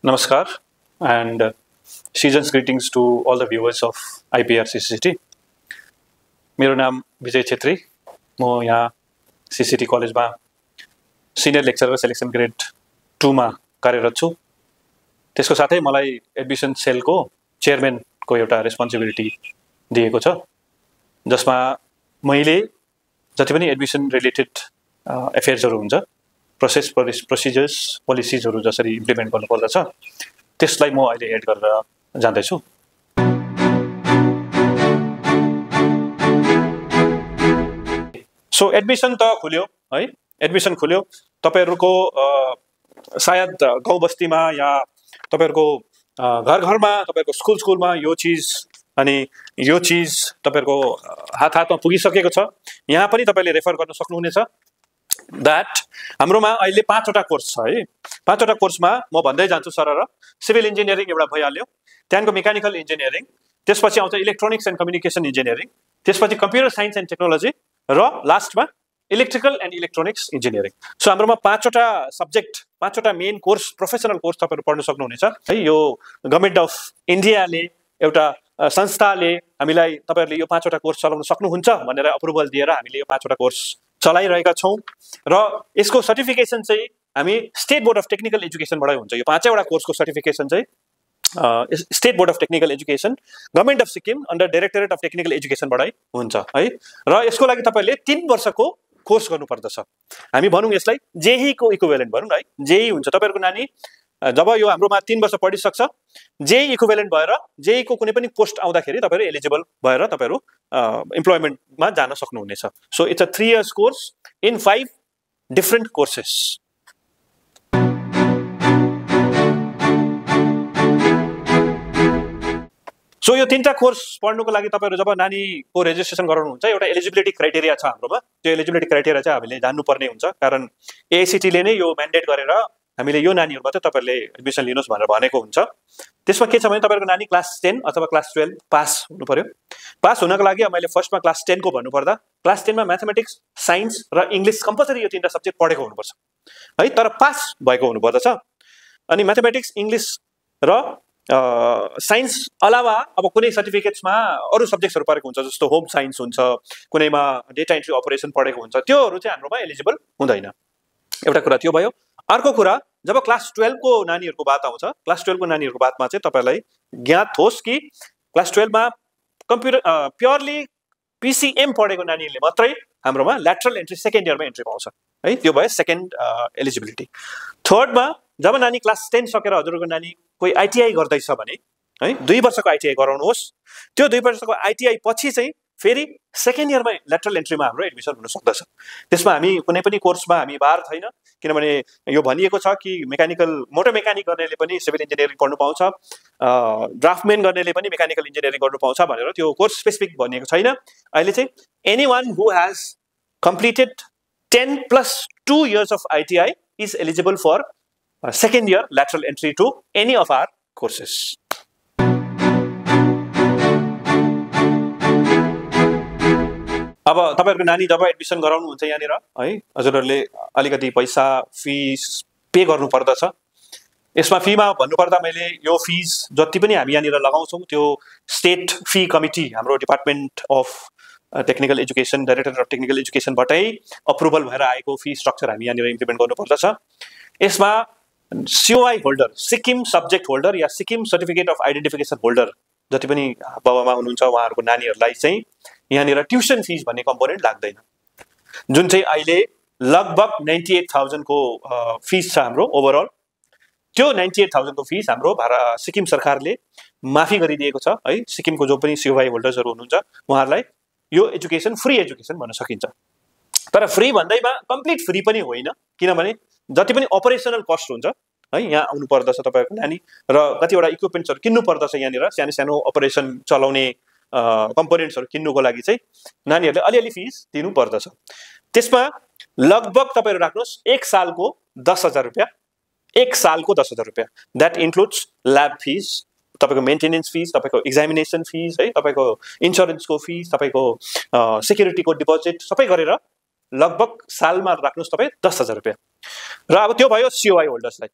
Namaskar and season's greetings to all the viewers of IPR CCT. मेरो नाम विजय छेत्री म यहाँ CCT कलेजमा सिनियर लेक्चरर सेलेक्सन ग्रेड 2 मा कार्यरत छु। त्यसको साथै मलाई एडमिसन सेलको चेयरम्यानको एउटा रेस्पोन्सिबिलिटी दिएको छ, जसमा मैले जति पनि एडमिसन रिलेटेड अफेयर्सहरु हुन्छ, प्रोसिजर्स पोलिसिजहरु जसरी इम्प्लिमेन्ट गर्नुपर्दछ त्यसलाई म अहिले एड गरेर जाँदै छु। सो एडमिसन त खुल्यो है, एडमिसन खुल्यो। तपाईहरुको सायद गाउँ बस्तीमा या तपाईहरुको घर घरमा तपाईहरुको स्कुलमा यो चीज अनि यो चीज तपाईहरुको हातमा पुगिसकेको छ। यहाँ पनि तपाईले रेफर गर्न सक्नुहुनेछ that हाम्रोमा अहिले 5 वटा कोर्स छ है। 5 वटा कोर्समा म भन्दै जान्छु सरर। सिभिल इन्जिनियरिङ एउटा भइहाल्यो, त्यहाँको मेकानिकल इन्जिनियरिङ, त्यसपछि आउँछ इलेक्ट्रोनिक्स एन्ड कम्युनिकेसन इन्जिनियरिङ, त्यसपछि कम्प्युटर साइन्स एन्ड टेक्नोलोजी र लास्टमा electrical and electronics engineering. So हाम्रोमा 5 वटा सब्जेक्ट, 5 वटा मेन कोर्स, प्रोफेसनल कोर्स तपाईहरु पढ्न सक्नुहुनेछ है। यो गभर्नमेन्ट अफ इन्डियाले एउटा संस्थाले हामीलाई तपाईहरुले यो 5 वटा कोर्स चलाउन सक्नुहुन्छ भनेर अप्रुभल दिएर हामीले यो 5 वटा कोर्स चलाइरहेका छौं र यसको सर्टिफिकेसन चाहिँ हामी स्टेट बोर्ड अफ टेक्निकल एजुकेसनबाटै हुन्छ। यो 5 वटा कोर्सको सर्टिफिकेसन चाहिँ state board of technical education government of Sikkim under directorate of technical एजुकेसनबाटै हुन्छ है। र यसको लागि तपाईले 3 वर्षको कोर्स गर्नुपर्दछ। हामी भनौं यसलाई जेई को इक्विभ्यालेन्ट भनौं है। जेई हुन्छ तपाईहरुको नानी जब यो हाम्रोमा 3 वर्ष पढिसक्छ, जेई इक्विभ्यालेन्ट भएर जेई को कुनै पनि पोस्ट आउँदाखेरि तपाईहरु एलिजिबल भएर तपाईहरु एम्प्लॉयमेन्टमा जान सक्नुहुनेछ। So it's a 3 years course in 5 different courses. So यो 3टा कोर्स पढ्नुको लागि तपाईहरु जब नानीको रेजिस्ट्रेसन गराउनुहुन्छ एउटा एलिजिबिलिटी क्राइटेरिया छ हाम्रोमा। त्यो एलिजिबिलिटी क्राइटेरिया चाहिँ हामीले जान्नुपर्ने हुन्छ, कारण एआईसीटी ले नै यो म्यान्डेट गरेर हामीले यो नानीहरु मात्रै तपाईहरुले एडमिसन लिनुस् भनेर भनेको हुन्छ। त्यसमा के छ भने तपाईहरुको नानी क्लास 10 अथवा क्लास 12 पास हुनु पर्यो। पास हुनको लागि मैले फर्स्टमा क्लास 10 को भन्नुपर्दा क्लास 10 मा म्याथमेटिक्स, साइन्स र इंग्लिश कम्पलसरी यो 3टा सब्जेक्ट पढेको हुनुपर्छ है, तर पास भएको हुनुपर्दछ। अनि म्याथमेटिक्स, इंग्लिश र साइन्स अलावा अब कुनै सर्टिफिकेट्समा अरु सब्जेक्ट्सहरु परेको हुन्छ, जस्तो होम साइन्स हुन्छ, कुनैमा डेटा एन्ट्री अपरेसन पढेको हुन्छ, त्योहरु चाहिँ हाम्रोमा एलिजिबल हुँदैन। एउटा कुरा त्यो भयो। अर्को कुरा, जब क्लास 12 को नानीहरुको बात आउँछ, क्लास 12 को नानीहरुको बातमा चाहिँ तपाईलाई ज्ञात होस् कि क्लास 12 मा कम्प्युटर प्योरली पीसीएम पढेको नानीहरुले मात्रै हाम्रोमा ल्याटरल एन्ट्री सेकेन्ड इयरमा एन्ट्री पाउँछ है। त्यो भयो सेकेन्ड एलिजिबिलिटी। थर्ड मा जब नानी क्लास 10 सकेर हजुरको नानी कोही आईटीआई गर्दैछ भने है 2 वर्षको आईटीआई गराउनुहोस्। त्यो 2 वर्षको आईटीआई पछि चाहिँ फेरि सेकेन्ड इयरमा ल्याटरल एन्ट्रीमा हाम्रो एडमिसन हुन सक्दछ। त्यसमा हामी कुनै पनि कोर्समा हामी बार छैन, किनभने यो भनिएको छ कि मेकानिकल मोटर मेकानिक गर्नेले पनि सिभिल इन्जिनियरिङ पढ्नु पाउँछ, ड्राफ्टम्यान गर्नेले पनि मेकानिकल इन्जिनियरिङ गर्नु पाउँछ भनेर त्यो कोर्स स्पेसिफिक भनिएको छैन। अहिले चाहिँ anyone who has completed 10+2 years of ITI is eligible for second year lateral entry to any of our courses. अब तपाईहरुको नानी जब एडमिसन गराउनुहुन्छ यहाँनिर है, हजुरहरुले अलिकति पैसा फीस पे गर्नु पर्दछ। यसमा फीमा भन्नुपर्दा मैले यो फीस जति पनि हामी यहाँनिर लगाउँछौं त्यो स्टेट फी कमिटी हाम्रो department of technical education, directorate of technical एजुकेसनबाटै अप्रुभल भएर आएको फी स्ट्रक्चर हामी यहाँनिर इम्प्लिमेन्ट गर्नु पर्दछ। यसमा COI holder, Sikkim subject holder yeah Sikkim certificate of identification holder जति पनि बाबामा हुनुहुन्छ उहाँहरुको नानीहरुलाई चाहिँ यहाँनिर ट्युसन फीस भन्ने कम्पोनेन्ट लाग्दैन, जुन चाहिँ अहिले लगभग 98,000 को फीस छ हाम्रो ओभरअल। त्यो 98,000 को फीस हाम्रो सिक्किम सरकारले माफी गरिदिएको छ है। सिक्किमको जो पनि सीओआई होल्डर्सहरु हुनुहुन्छ उहाँहरुलाई यो एजुकेसन फ्री एजुकेसन भन्न सकिन्छ। तर फ्री भन्दैमा कम्प्लिट फ्री पनि होइन, किनभने जति पनि अपरेसनल कस्ट हुन्छ है, यहाँ आउनु पर्दछ तपाईहरुको नानी र कतिवटा इक्विपमेन्ट्सहरु किन्नु पर्दछ। यहाँनिर सानो सानो अपरेसन चलाउने कम्पोनेन्ट्सहरु किन्नुको लागि चाहिँ नानीहरुले अलिअलि फीस दिनु पर्दछ। त्यसमा लगभग तपाईहरु राख्नुस् 1 सालको 10,000 रुपैयाँ, 1 सालको 10,000 रुपैयाँ। दैट इन्क्लुड्स ल्याब फीस, तपाईको मेन्टेनेन्स फीस, तपाईको एक्जामिनेसन फीस है, तपाईको इन्स्योरेन्सको फीस, तपाईको सेक्युरिटीको डिपोजिट सबै गरेर लगभग सालमा राख्नुस् तपाई 10,000 रुपैयाँ। र अब त्यो भयो सीओआई होल्डर्सलाई।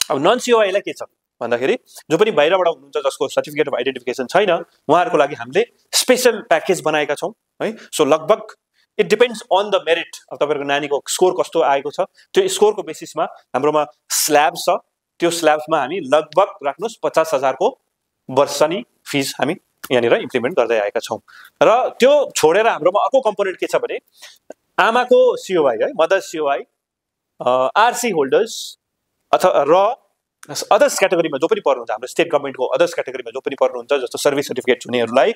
अब नन सीओआई लाई के छ? भन्दाखेरि जो पनि बाहिरबाट हुनुहुन्छ जसको सर्टिफिकेट अफ आइडेन्टिफिकेसन छैन उहाँहरूको लागि हामीले स्पेशल प्याकेज बनाएका छौँ है। सो लगभग it depends on the merit. अब तपाईँहरूको नानीको स्कोर कस्तो आएको छ त्यो स्कोरको बेसिसमा हाम्रोमा स्ल्याब्स छ। त्यो स्ल्याब्समा हामी लगभग राख्नुहोस् 50,000 को वर्षनी फिस हामी यहाँनिर इम्प्लिमेन्ट गर्दै आएका छौँ। र त्यो छोडेर हाम्रोमा अर्को कम्पोनेन्ट के छ भने आमाको सिओआई है, मदर्स सिओआई, आरसी होल्डर्स अथवा र अदर्स क्याटेगोरीमा जो पनि पर्नुहुन्छ हाम्रो स्टेट गभर्मेन्टको अदर्स क्याटेगोरीमा जो पनि पर्नुहुन्छ जस्तो सर्भिस सर्टिफिकेट हुनेहरूलाई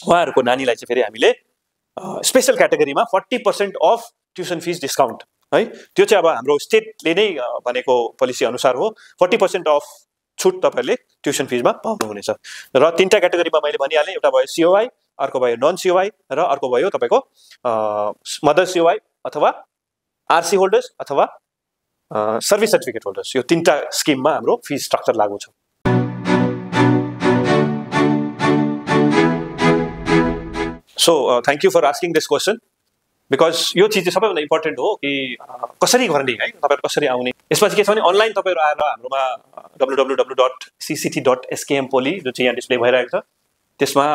उहाँहरूको नानीलाई चाहिँ फेरि हामीले स्पेशल क्याटेगोरीमा 40% अफ ट्युसन फिस डिस्काउन्ट है। त्यो चाहिँ अब हाम्रो स्टेटले नै भनेको पोलिसी अनुसार हो। 40% अफ छुट तपाईँहरूले ट्युसन फिसमा पाउनुहुनेछ। र 3टा क्याटेगोरीमा मैले भनिहालेँ, एउटा भयो सिओआई, अर्को भयो नन सिओआई र अर्को भयो तपाईँको मदर सिओआई अथवा आरसी होल्डर्स अथवा सर्भिस सर्टिफिकेट होल्डर्स। यो 3टा स्किममा हाम्रो फिस स्ट्रक्चर लागू छ। So thank you for asking this question because यो चिज चाहिँ सबैभन्दा इम्पोर्टेन्ट हो कि कसरी गर्ने है, तपाईँहरू कसरी आउने। यसपछि के छ भने अनलाइन तपाईँहरू आएर हाम्रोमा www.cct.skmpoly जो चाहिँ यहाँ डिस्प्ले भइरहेको छ त्यसमा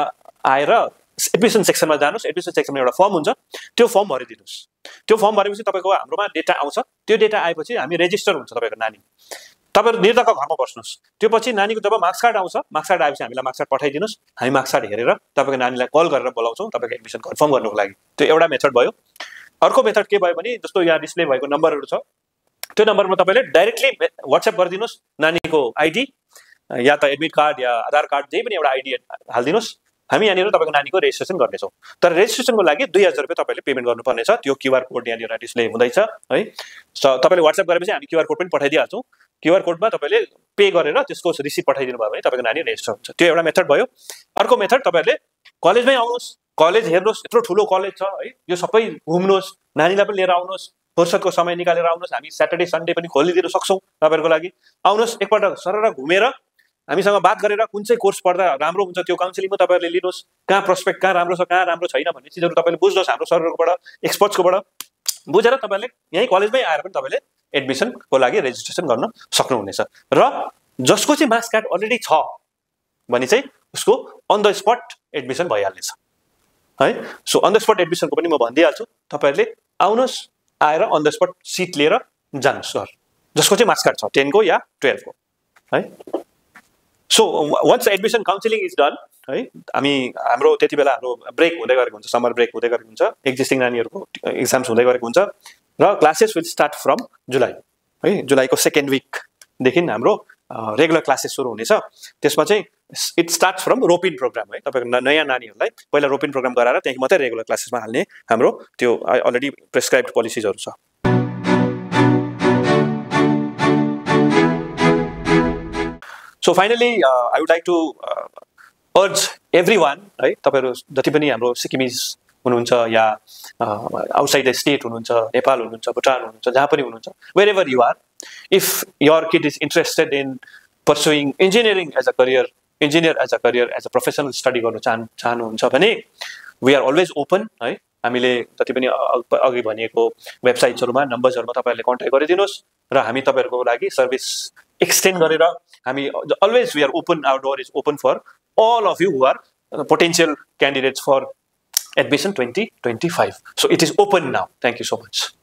आएर एडमिसन सेक्सनमा जानुहोस्। एडमिसन सेक्सनमा एउटा फर्म हुन्छ, त्यो फर्म भरिदिनुहोस्। त्यो फर्म भरेपछि तपाईँको हाम्रोमा डेटा आउँछ। त्यो डेटा आएपछि हामी रेजिस्टर हुन्छ तपाईँको नानी। तपाईँहरू निर्धक्क घरमा बस्नुहोस्। त्यो पछि नानीको जब मार्क्स कार्ड आउँछ, मार्क्स कार्ड आएपछि हामीलाई मार्क्स कार्ड पठाइदिनुहोस्। हामी मार्क्स कार्ड हेरेर तपाईँको नानीलाई कल गरेर बोलाउँछौँ तपाईँको एडमिसन कन्फर्म गर्नुको लागि। त्यो एउटा मेथड भयो। अर्को मेथड के भयो भने जस्तो यहाँ डिस्प्ले भएको नम्बरहरू छ त्यो नम्बरमा तपाईँले डाइरेक्टली वाट्सएप गरिदिनुहोस् नानीको आइडी या त एडमिट कार्ड या आधार कार्ड जे पनि एउटा आइडी हालिदिनुहोस्। हामी यहाँनिर तपाईँको नानीको रेजिस्ट्रेसन गर्नेछौँ। तर रेजिस्ट्रेसनको लागि 2000 रुपियाँ तपाईँले पेमेन्ट गर्नुपर्नेछ। त्यो क्युआर कोड यहाँनिर डिस्प्ले हुँदैछ है। तपाईँले वाट्सएप गरेपछि हामी क्युआर कोड पनि पठाइदिइहाल्छौँ। क्युआर कोडमा तपाईँले पे गरेर त्यसको रिसिप्ट पठाइदिनु भयो भने तपाईँको नानी रेजिस्टर हुन्छ। त्यो एउटा मेथड भयो। अर्को मेथड तपाईँहरूले कलेजमै आउनुहोस्, कलेज हेर्नुहोस्। यत्रो ठुलो कलेज छ है, यो सबै घुम्नुहोस्, नानीलाई पनि लिएर आउनुहोस्, फुर्सदको समय निकालेर आउनुहोस्। हामी स्याटरडे सन्डे पनि खोलिदिन सक्छौँ तपाईँहरूको लागि। आउनुहोस्, एकपल्ट सरर घुमेर हामीसँग बात गरेर कुन चाहिँ कोर्स पढ्दा राम्रो हुन्छ त्यो काउन्सिलिङ पनि तपाईँहरूले लिनुहोस्। कहाँ प्रोस्पेक्ट कहाँ राम्रो छ कहाँ राम्रो छैन भन्ने चिजहरू तपाईँले बुझ्नुहोस् हाम्रो सरहरूकोबाट, एक्सपर्ट्सकोबाट बुझेर तपाईँले यहीँ कलेजमै आएर पनि तपाईँले एडमिसनको लागि रेजिस्ट्रेसन गर्न सक्नुहुनेछ। र जसको चाहिँ मार्क्स कार्ड अलरेडी छ भने चाहिँ उसको अन द स्पट एडमिसन भइहाल्नेछ है। सो अन द स्पट एडमिसनको पनि म भनिदिइहाल्छु। तपाईँहरूले आउनुहोस्, आएर अन द स्पट सिट लिएर जानुहोस् घर, जसको चाहिँ मार्क्स कार्ड छ 10 को या 12 को है। So once admission counselling is done है, हाम्रो त्यति बेला हाम्रो ब्रेक हुँदै गरेको हुन्छ, समर ब्रेक हुँदै गरेको हुन्छ, एक्जिस्टिङ नानीहरूको एक्जाम्स हुँदै गरेको हुन्छ र क्लासेस विल स्टार्ट फ्रम जुलाई है। जुलाईको 2nd विकदेखि हाम्रो रेगुलर क्लासेस सुरु हुनेछ। त्यसमा चाहिँ इट स्टार्ट्स फ्रम रोपिन प्रोग्राम है। तपाईँको नयाँ नानीहरूलाई पहिला रोपिन प्रोग्राम गराएर त्यहाँदेखि मात्रै रेगुलर क्लासेसमा हाल्ने हाम्रो त्यो अलरेडी प्रेस्क्राइब्ड पोलिसिजहरू छ। So finally I would like to urge everyone है, तपाईँहरू जति पनि हाम्रो सिक्किमिज हुनुहुन्छ या आउटसाइड द स्टेट हुनुहुन्छ, नेपाल हुनुहुन्छ, भुटान हुनुहुन्छ, जहाँ पनि हुनुहुन्छ, wherever you are, if your kid is interested in pursuing engineering as a career, engineer as a professional study गर्नु चाहनुहुन्छ भने वी आर अलवेज ओपन है। हामीले जति पनि अघि भनिएको वेबसाइट्सहरूमा नम्बर्सहरूमा तपाईँहरूले कन्ट्याक्ट गरिदिनुहोस् र हामी तपाईँहरूको लागि सर्भिस एक्सटेन्ड गरेर हामी always we are open, our door is open for all of you who are potential candidates for admission 2025. So it is open now. Thank you so much.